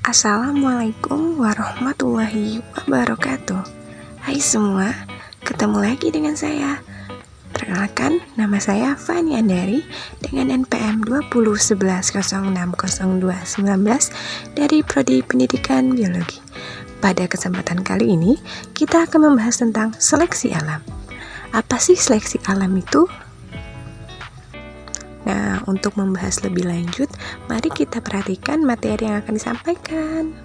Assalamualaikum warahmatullahi wabarakatuh. Hai semua, ketemu lagi dengan saya. Perkenalkan, nama saya Fani Andari dengan NPM 2011060219 dari Prodi Pendidikan Biologi. Pada kesempatan kali ini, kita akan membahas tentang seleksi alam. Apa sih seleksi alam itu? Nah, untuk membahas lebih lanjut, mari kita perhatikan materi yang akan disampaikan.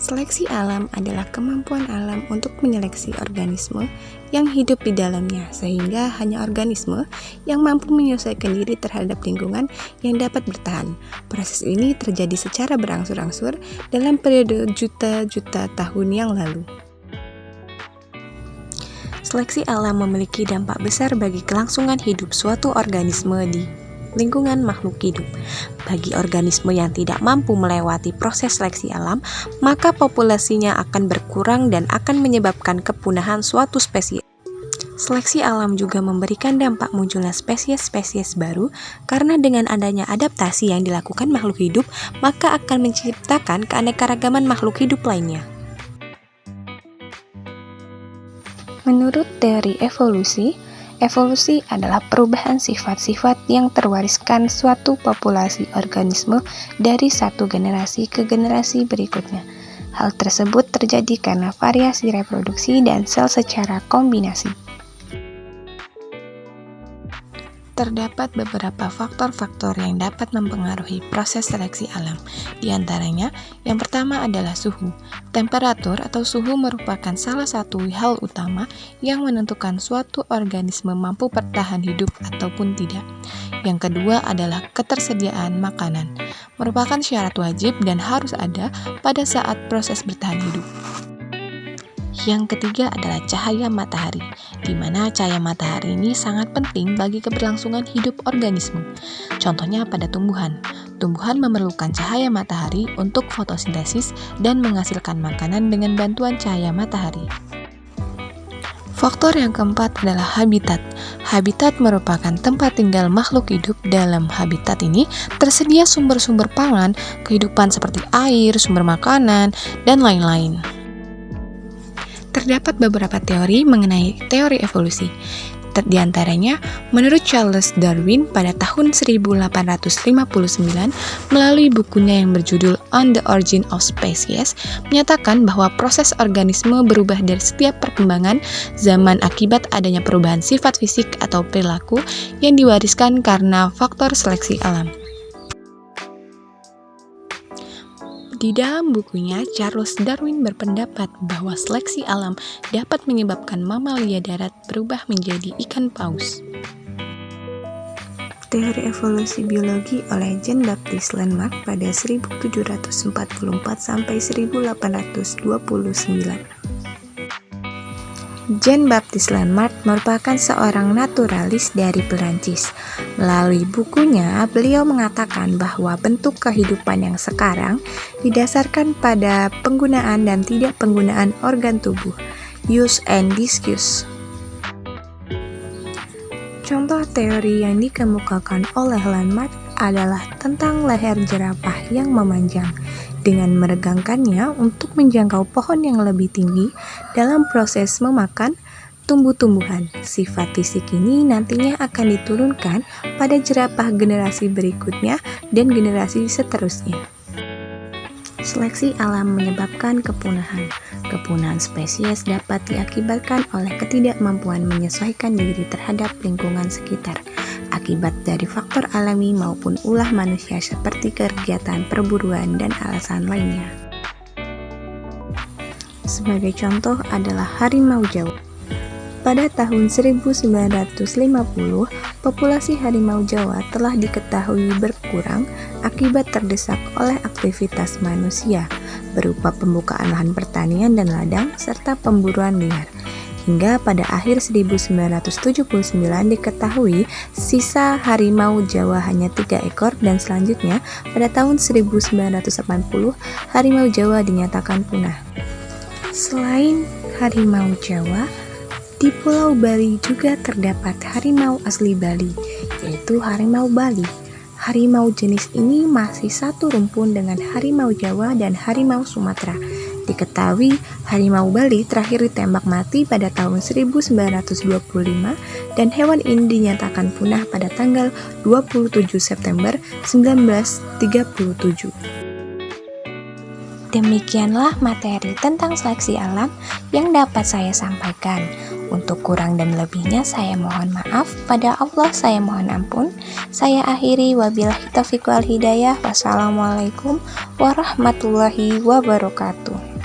Seleksi alam adalah kemampuan alam untuk menyeleksi organisme yang hidup di dalamnya, sehingga hanya organisme yang mampu menyesuaikan diri terhadap lingkungan yang dapat bertahan. Proses ini terjadi secara berangsur-angsur dalam periode juta-juta tahun yang lalu. Seleksi alam memiliki dampak besar bagi kelangsungan hidup suatu organisme di lingkungan makhluk hidup. Bagi organisme yang tidak mampu melewati proses seleksi alam, maka populasinya akan berkurang dan akan menyebabkan kepunahan suatu spesies. Seleksi alam juga memberikan dampak munculnya spesies-spesies baru, karena dengan adanya adaptasi yang dilakukan makhluk hidup, maka akan menciptakan keanekaragaman makhluk hidup lainnya. Menurut teori evolusi, evolusi adalah perubahan sifat-sifat yang terwariskan suatu populasi organisme dari satu generasi ke generasi berikutnya. Hal tersebut terjadi karena variasi reproduksi dan sel secara kombinasi. Terdapat beberapa faktor-faktor yang dapat mempengaruhi proses seleksi alam. Di antaranya, yang pertama adalah suhu. Temperatur atau suhu merupakan salah satu hal utama yang menentukan suatu organisme mampu bertahan hidup ataupun tidak. Yang kedua adalah ketersediaan makanan. Merupakan syarat wajib dan harus ada pada saat proses bertahan hidup. Yang ketiga adalah cahaya matahari, di mana cahaya matahari ini sangat penting bagi keberlangsungan hidup organisme. Contohnya pada tumbuhan. Tumbuhan memerlukan cahaya matahari untuk fotosintesis dan menghasilkan makanan dengan bantuan cahaya matahari. Faktor yang keempat adalah habitat. Habitat merupakan tempat tinggal makhluk hidup. Dalam habitat ini tersedia sumber-sumber pangan, kehidupan seperti air, sumber makanan, dan lain-lain. Terdapat beberapa teori mengenai teori evolusi. Di antaranya, menurut Charles Darwin pada tahun 1859 melalui bukunya yang berjudul On the Origin of Species, menyatakan bahwa proses organisme berubah dari setiap perkembangan zaman akibat adanya perubahan sifat fisik atau perilaku yang diwariskan karena faktor seleksi alam. Di dalam bukunya, Charles Darwin berpendapat bahwa seleksi alam dapat menyebabkan mamalia darat berubah menjadi ikan paus. Teori evolusi biologi oleh Jean-Baptiste Lamarck pada 1744 sampai 1829. Jean-Baptiste Lamarck merupakan seorang naturalis dari Perancis. Melalui bukunya, beliau mengatakan bahwa bentuk kehidupan yang sekarang didasarkan pada penggunaan dan tidak penggunaan organ tubuh, use and disuse. Contoh teori yang dikemukakan oleh Lamarck adalah tentang leher jerapah yang memanjang, dengan meregangkannya untuk menjangkau pohon yang lebih tinggi dalam proses memakan tumbuh-tumbuhan. Sifat fisik ini nantinya akan diturunkan pada jerapah generasi berikutnya dan generasi seterusnya. Seleksi alam menyebabkan kepunahan. Kepunahan spesies dapat diakibatkan oleh ketidakmampuan menyesuaikan diri terhadap lingkungan sekitar, akibat dari faktor alami maupun ulah manusia seperti kegiatan perburuan dan alasan lainnya. Sebagai contoh adalah harimau Jawa. Pada tahun 1950, populasi harimau Jawa telah diketahui berkurang akibat terdesak oleh aktivitas manusia berupa pembukaan lahan pertanian dan ladang serta pemburuan liar. Hingga pada akhir 1979 diketahui sisa harimau Jawa hanya 3 ekor dan selanjutnya pada tahun 1980 harimau Jawa dinyatakan punah. Selain harimau Jawa, di Pulau Bali juga terdapat harimau asli Bali, yaitu harimau Bali. Harimau jenis ini masih satu rumpun dengan harimau Jawa dan harimau Sumatera. Diketahui, harimau Bali terakhir ditembak mati pada tahun 1925 dan hewan ini dinyatakan punah pada tanggal 27 September 1937. Demikianlah materi tentang seleksi alam yang dapat saya sampaikan. Untuk kurang dan lebihnya saya mohon maaf, pada Allah saya mohon ampun. Saya akhiri, wabillahi taufiq wal hidayah. Wassalamualaikum warahmatullahi wabarakatuh.